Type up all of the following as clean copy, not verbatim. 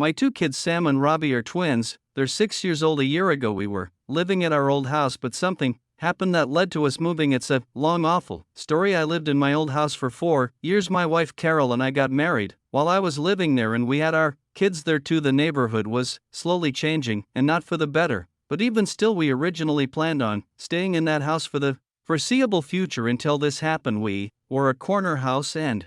My two kids Sam and Robbie are twins, they're 6 years old. A year ago we were living at our old house, but something happened that led to us moving. It's a long awful story. I lived in my old house for 4 years. My wife Carol and I got married while I was living there, and we had our kids there too. The neighborhood was slowly changing, and not for the better, but even still we originally planned on staying in that house for the foreseeable future until this happened. We were a corner house, and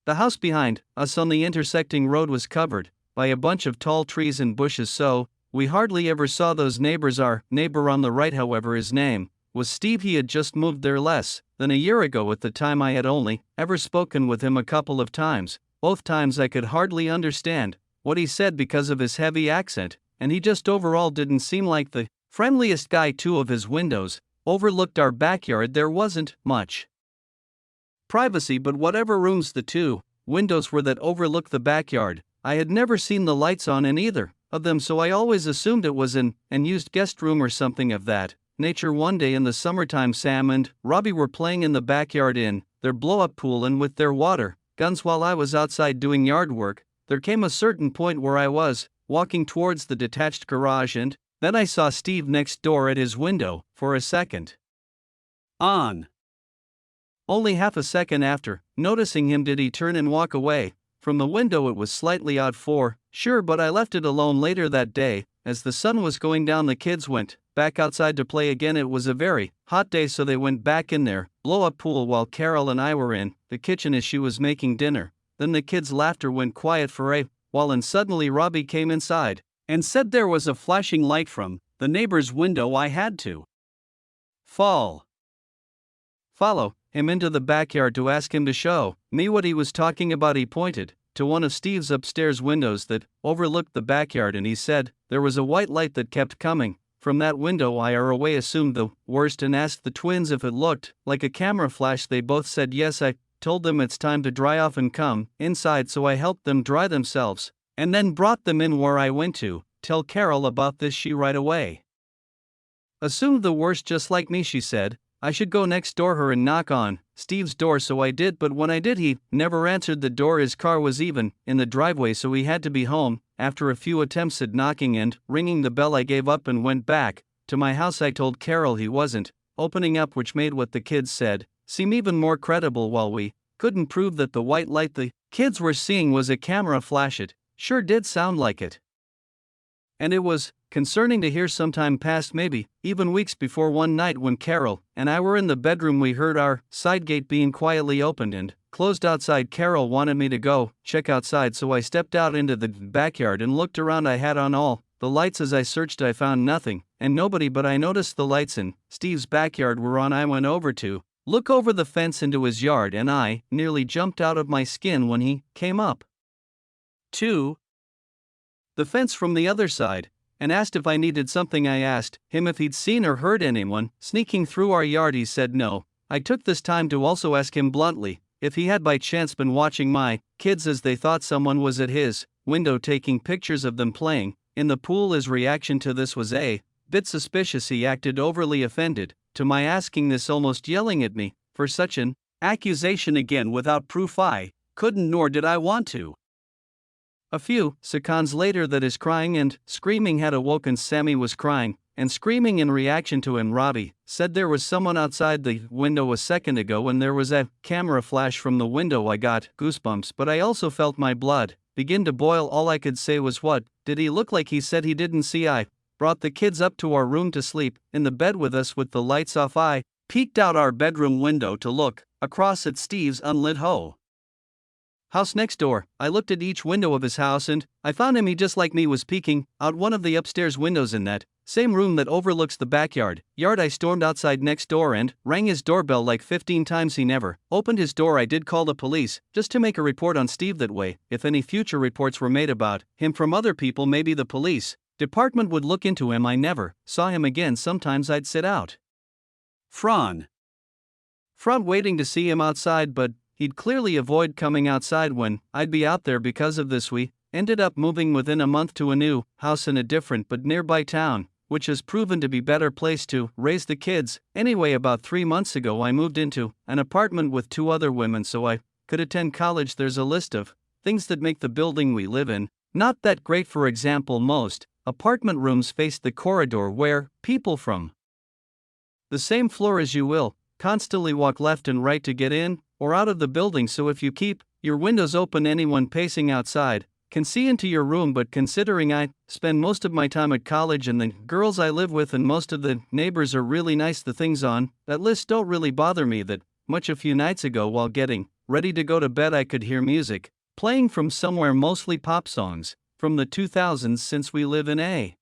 the house behind us on the intersecting road was covered by a bunch of tall trees and bushes, so we hardly ever saw those neighbors. Our neighbor on the right, however, his name was Steve. He had just moved there less than a year ago. At the time I had only ever spoken with him a couple of times. Both times I could hardly understand what he said because of his heavy accent, and he just overall didn't seem like the friendliest guy. Two of his windows overlooked our backyard. There wasn't much privacy, but whatever rooms the two windows were that overlooked the backyard, I had never seen the lights on in either of them, so I always assumed it was an unused guest room or something of that nature. One day in the summertime, Sam and Robbie were playing in the backyard in their blow-up pool and with their water guns while I was outside doing yard work. There came a certain point where I was walking towards the detached garage, and then I saw Steve next door at his window for a second. Only half a second after noticing him did he turn and walk away from the window. It was slightly odd for sure, but I left it alone. Later that day, as the sun was going down, the kids went back outside to play again. It was a very hot day, so they went back in their blow-up pool while Carol and I were in the kitchen as she was making dinner. Then the kids' laughter went quiet for a while, and suddenly Robbie came inside and said there was a flashing light from the neighbor's window. I had to follow him into the backyard to ask him to show me what he was talking about. He pointed to one of Steve's upstairs windows that overlooked the backyard, and he said there was a white light that kept coming from that window. I right away assumed the worst and asked the twins if it looked like a camera flash. They both said yes. I told them it's time to dry off and come inside, so I helped them dry themselves and then brought them in, where I went to tell Carol about this. She right away assumed the worst, just like me. She said I should go next door her and knock on Steve's door, so I did, but when I did, he never answered the door. His car was even in the driveway, so he had to be home. After a few attempts at knocking and ringing the bell, I gave up and went back to my house. I told Carol he wasn't opening up, which made what the kids said seem even more credible. While we couldn't prove that the white light the kids were seeing was a camera flash, it sure did sound like it. And it was concerning to hear. Sometime passed, maybe even weeks, before one night when Carol and I were in the bedroom, we heard our side gate being quietly opened and closed outside. Carol wanted me to go check outside, so I stepped out into the backyard and looked around. I had on all the lights. As I searched, I found nothing and nobody, but I noticed the lights in Steve's backyard were on. I went over to look over the fence into his yard, and I nearly jumped out of my skin when he came up to the fence from the other side and asked if I needed something. I asked him if he'd seen or heard anyone sneaking through our yard. He said no. I took this time to also ask him bluntly if he had by chance been watching my kids, as they thought someone was at his window taking pictures of them playing in the pool. His reaction to this was a bit suspicious. He acted overly offended to my asking this, almost yelling at me for such an accusation, again without proof. I couldn't, nor did I want to. A few seconds later, that his crying and screaming had awoken. Sammy was crying and screaming in reaction to him. Robbie said there was someone outside the window a second ago, and there was a camera flash from the window. I got goosebumps, but I also felt my blood begin to boil. All I could say was, what did he look like? He said he didn't see. I brought the kids up to our room to sleep in the bed with us with the lights off. I peeked out our bedroom window to look across at Steve's unlit house next door. I looked at each window of his house, and I found him. He, just like me, was peeking out one of the upstairs windows in that same room that overlooks the backyard. I stormed outside next door and rang his doorbell like 15 times. He never opened his door. I did call the police just to make a report on Steve. That way, if any future reports were made about him from other people, maybe the police department would look into him. I never saw him again. Sometimes I'd sit out front waiting to see him outside, but he'd clearly avoid coming outside when I'd be out there. Because of this, we ended up moving within a month to a new house in a different but nearby town, which has proven to be a better place to raise the kids. Anyway, about 3 months ago, I moved into an apartment with 2 other women so I could attend college. There's a list of things that make the building we live in not that great. For example, most apartment rooms face the corridor where people from the same floor as you will constantly walk left and right to get in or out of the building, so if you keep your windows open, anyone pacing outside can see into your room. But considering I spend most of my time at college and the girls I live with and most of the neighbors are really nice, the things on that list don't really bother me that much. A few nights ago, while getting ready to go to bed, I could hear music playing from somewhere, mostly pop songs from the 2000s, since we live in a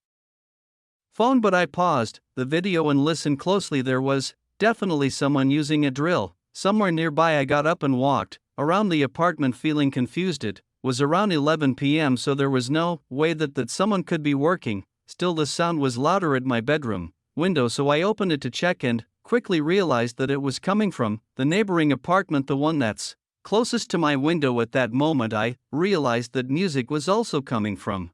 phone. But I paused the video and listened closely. There was definitely someone using a drill somewhere nearby. I got up and walked around the apartment feeling confused. It was around 11 p.m., so there was no way that someone could be working. Still, the sound was louder at my bedroom window, so I opened it to check and quickly realized that it was coming from the neighboring apartment, the one that's closest to my window. At that moment, I realized that music was also coming from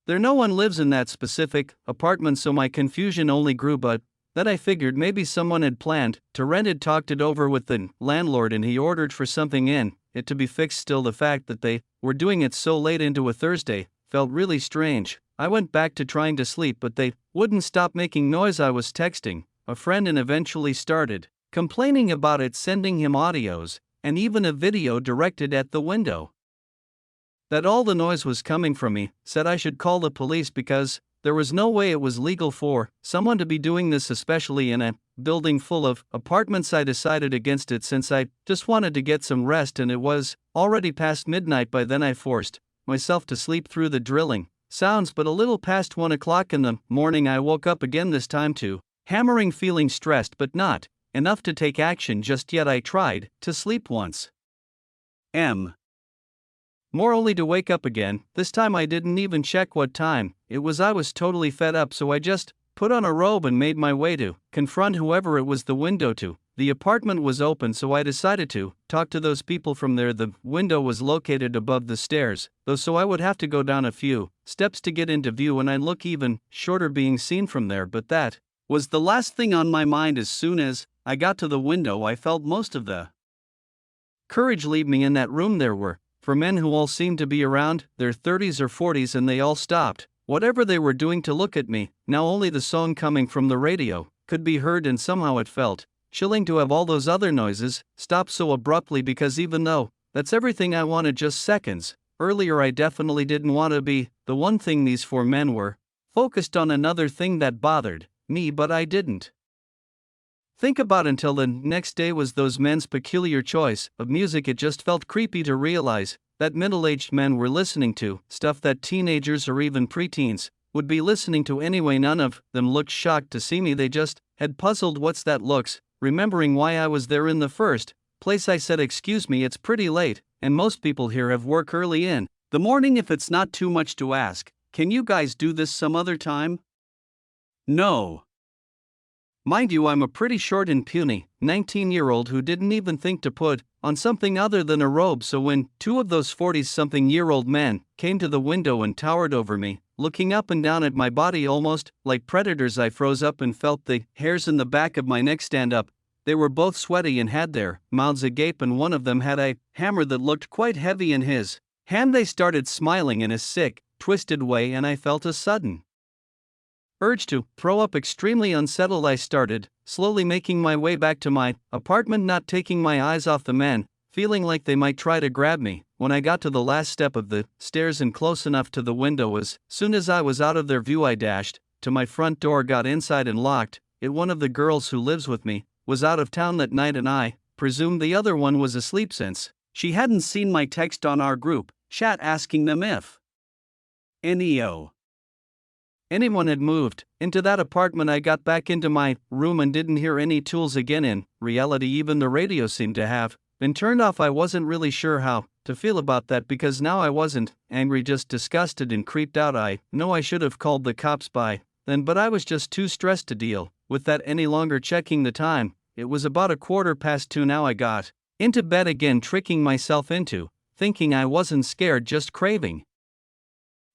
there. No one lives in that specific apartment, so my confusion only grew. But then I figured maybe someone had planned to rent it, talked it over with the landlord, and he ordered for something in it to be fixed. Still, the fact that they were doing it so late into a Thursday felt really strange. I went back to trying to sleep, but they wouldn't stop making noise. I was texting a friend and eventually started complaining about it, sending him audios and even a video directed at the window that all the noise was coming from me. Said I should call the police because there was no way it was legal for someone to be doing this, especially in a building full of apartments. I decided against it since I just wanted to get some rest, and it was already past midnight by then. I forced myself to sleep through the drilling sounds, but a little past 1 o'clock in the morning I woke up again, this time to hammering, feeling stressed but not enough to take action just yet. I tried to sleep once more only to wake up again. This time I didn't even check what time it was. I was totally fed up, so I just put on a robe and made my way to confront whoever it was. The window to the apartment was open, so I decided to talk to those people from there. The window was located above the stairs, though, so I would have to go down a few steps to get into view, and I'd look even shorter being seen from there. But that was the last thing on my mind. As soon as I got to the window, I felt most of the courage leave me. In that room there were four men who all seemed to be around their 30s or 40s, and they all stopped whatever they were doing to look at me. Now only the song coming from the radio could be heard, and somehow it felt chilling to have all those other noises stop so abruptly, because even though that's everything I wanted just seconds earlier, I definitely didn't want to be the one thing. These four men were focused on another thing that bothered me, but I didn't think about until the next day was those men's peculiar choice of music. It just felt creepy to realize that middle-aged men were listening to stuff that teenagers or even preteens would be listening to anyway. None of them looked shocked to see me. They just had puzzled what's that looks. Remembering why I was there in the first place, I said, "Excuse me, it's pretty late, and most people here have work early in the morning. If it's not too much to ask, can you guys do this some other time?" No. Mind you, I'm a pretty short and puny 19-year-old who didn't even think to put on something other than a robe. So when two of those 40-something-year-old men came to the window and towered over me, looking up and down at my body almost like predators, I froze up and felt the hairs in the back of my neck stand up. They were both sweaty and had their mouths agape, and one of them had a hammer that looked quite heavy in his hand. They started smiling in a sick, twisted way, and I felt a sudden urge to throw up. Extremely unsettled, I started slowly making my way back to my apartment, not taking my eyes off the men, feeling like they might try to grab me. When I got to the last step of the stairs and close enough to the window, as soon as I was out of their view, I dashed to my front door, got inside and locked it. One of the girls who lives with me was out of town that night, and I presumed the other one was asleep since she hadn't seen my text on our group chat asking them if anyone had moved into that apartment. I got back into my room and didn't hear any tools again. In reality, even the radio seemed to have been turned off. I wasn't really sure how to feel about that, because now I wasn't angry, just disgusted and creeped out. I know I should have called the cops by then, but I was just too stressed to deal with that any longer. Checking the time, it was about 2:15 now. I got into bed again, tricking myself into thinking I wasn't scared, just craving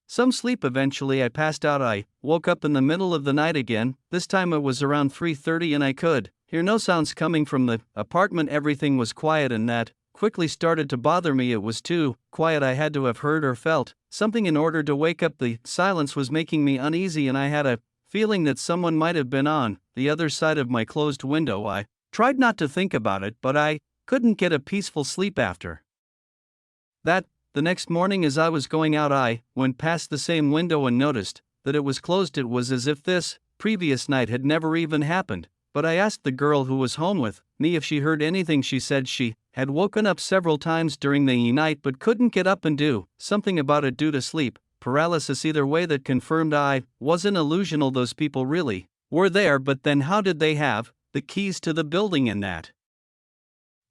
some sleep. Eventually I passed out. I woke up in the middle of the night again. This time it was around 3:30, and I could hear no sounds coming from the apartment. Everything was quiet, and that quickly started to bother me. It was too quiet. I had to have heard or felt something in order to wake up. The silence was making me uneasy, and I had a feeling that someone might have been on the other side of my closed window. I tried not to think about it, but I couldn't get a peaceful sleep after that. The next morning, as I was going out, I went past the same window and noticed that it was closed. It was as if this previous night had never even happened. But I asked the girl who was home with me if she heard anything. She said she had woken up several times during the night but couldn't get up and do something about it due to sleep paralysis. Either way, that confirmed I wasn't illusional. Those people really were there, but then how did they have the keys to the building in that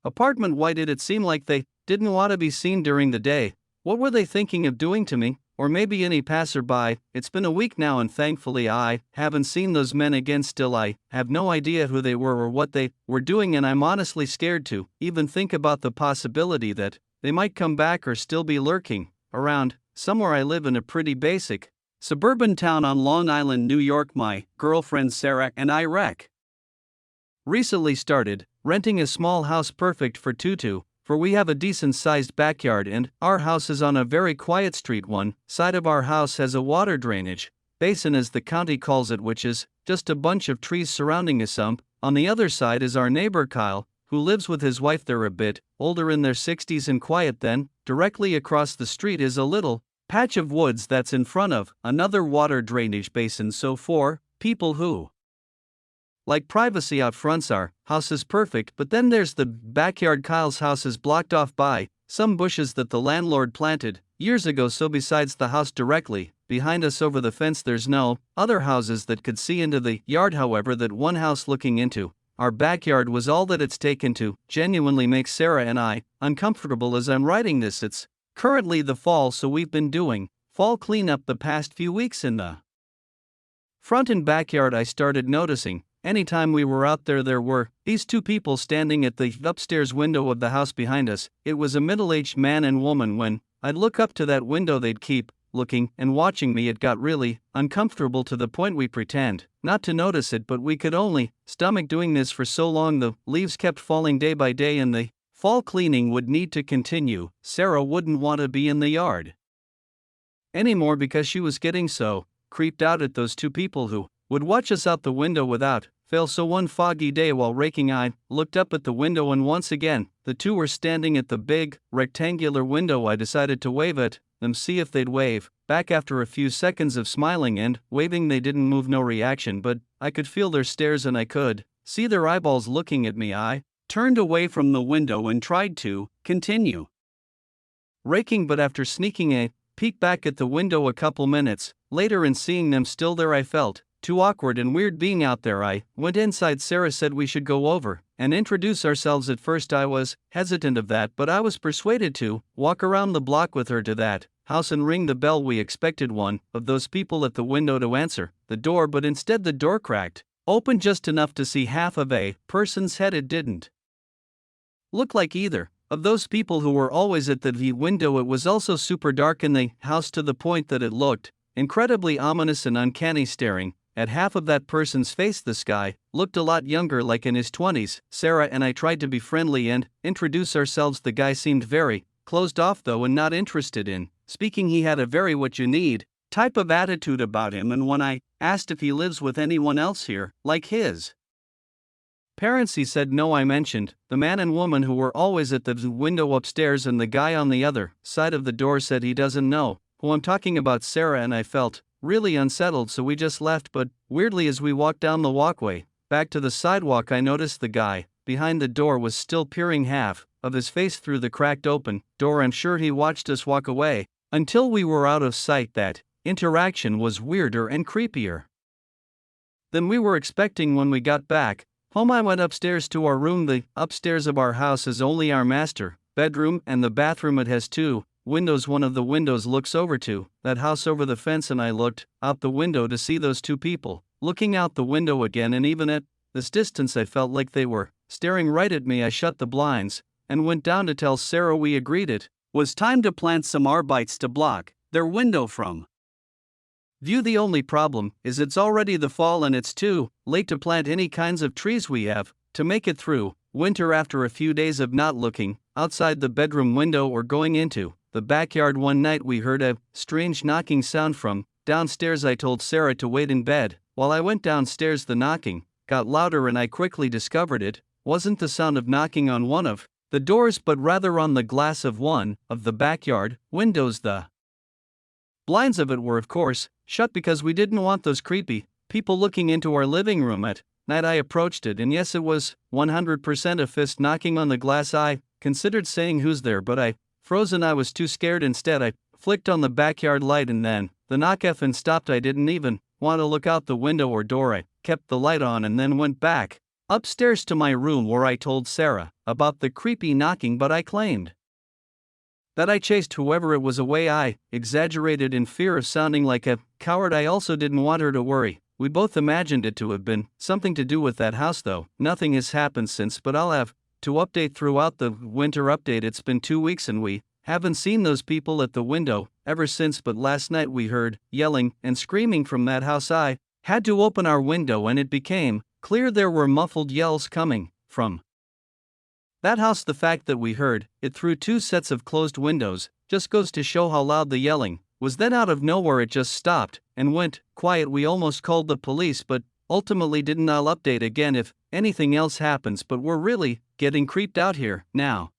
apartment? Why did it seem like they didn't want to be seen during the day? What were they thinking of doing to me? Or maybe any passerby? It's been a week now and thankfully I haven't seen those men again. Still, I have no idea who they were or what they were doing, and I'm honestly scared to even think about the possibility that they might come back or still be lurking around somewhere. I live in a pretty basic suburban town on Long Island, New York. My girlfriend Sarah and I recently started renting a small house perfect for Tutu, for we have a decent-sized backyard and our house is on a very quiet street. One side of our house has a water drainage basin, as the county calls it, which is just a bunch of trees surrounding a sump. On the other side is our neighbor Kyle, who lives with his wife. They're a bit older, in their 60s, and quiet. Then, directly across the street is a little patch of woods that's in front of another water drainage basin. So for people who like privacy out front, our house is perfect. But then there's the backyard. Kyle's house is blocked off by some bushes that the landlord planted years ago. So besides the house directly behind us over the fence, there's no other houses that could see into the yard. However, that one house looking into our backyard was all that it's taken to genuinely make Sarah and I uncomfortable. As I'm writing this, it's currently the fall, so we've been doing fall cleanup the past few weeks. In the front and backyard, I started noticing anytime we were out there, there were these two people standing at the upstairs window of the house behind us. It was a middle-aged man and woman. When I'd look up to that window, they'd keep looking and watching me. It got really uncomfortable to the point we pretend not to notice it, but we could only stomach doing this for so long. The leaves kept falling day by day and the fall cleaning would need to continue. Sarah wouldn't want to be in the yard anymore because she was getting so creeped out at those two people who would watch us out the window without fail. So one foggy day, while raking, I looked up at the window, and once again, the two were standing at the big, rectangular window. I decided to wave at them, see if they'd wave back. After a few seconds of smiling and waving, they didn't move. No reaction, but I could feel their stares and I could see their eyeballs looking at me. I turned away from the window and tried to continue raking, but after sneaking a peek back at the window a couple minutes later and seeing them still there, I felt too awkward and weird being out there. I went inside. Sarah said we should go over and introduce ourselves. At first I was hesitant of that, but I was persuaded to walk around the block with her to that house and ring the bell. We expected one of those people at the window to answer the door, but instead the door cracked open just enough to see half of a person's head. It didn't look like either of those people who were always at the window. It was also super dark in the house to the point that it looked incredibly ominous and uncanny. Staring at half of that person's face, this guy looked a lot younger, like in his 20s. Sarah and I tried to be friendly and introduce ourselves. The guy seemed very closed off though and not interested in speaking. He had a very what you need type of attitude about him, and when I asked if he lives with anyone else here, like his parents, he said no. I mentioned the man and woman who were always at the window upstairs, and the guy on the other side of the door said he doesn't know who I'm talking about. Sarah and I felt really unsettled, so we just left. But weirdly, as we walked down the walkway back to the sidewalk, I noticed the guy behind the door was still peering half of his face through the cracked open door. I'm sure he watched us walk away until we were out of sight. That interaction was weirder and creepier than we were expecting. When we got back home, I went upstairs to our room. The upstairs of our house is only our master bedroom and the bathroom. It has two windows. One of the windows looks over to that house over the fence, and I looked out the window to see those two people looking out the window again, and even at this distance I felt like they were staring right at me. I shut the blinds and went down to tell Sarah we agreed it was time to plant some arborvitaes to block their window from view. The only problem is it's already the fall and it's too late to plant any kinds of trees. We have to make it through winter after a few days of not looking outside the bedroom window or going into the backyard. One night we heard a strange knocking sound from downstairs. I told Sarah to wait in bed. While I went downstairs, the knocking got louder and I quickly discovered it wasn't the sound of knocking on one of the doors but rather on the glass of one of the backyard windows. The blinds of it were, of course, shut because we didn't want those creepy people looking into our living room at night. I approached it, and yes, it was 100% a fist knocking on the glass. I considered saying who's there, but I froze and I was too scared. Instead, I flicked on the backyard light and then the knock effing stopped. I didn't even want to look out the window or door. I kept the light on and then went back upstairs to my room where I told Sarah about the creepy knocking, but I claimed that I chased whoever it was away. I exaggerated in fear of sounding like a coward. I also didn't want her to worry. We both imagined it to have been something to do with that house, though. Nothing has happened since, but I'll have to update throughout the winter update. It's been 2 weeks and we haven't seen those people at the window ever since, but last night we heard yelling and screaming from that house. I had to open our window and it became clear there were muffled yells coming from that house. The fact that we heard it through 2 sets of closed windows just goes to show how loud the yelling was. Then out of nowhere it just stopped and went quiet. We almost called the police but ultimately didn't. I'll update again if anything else happens, but we're really getting creeped out here now.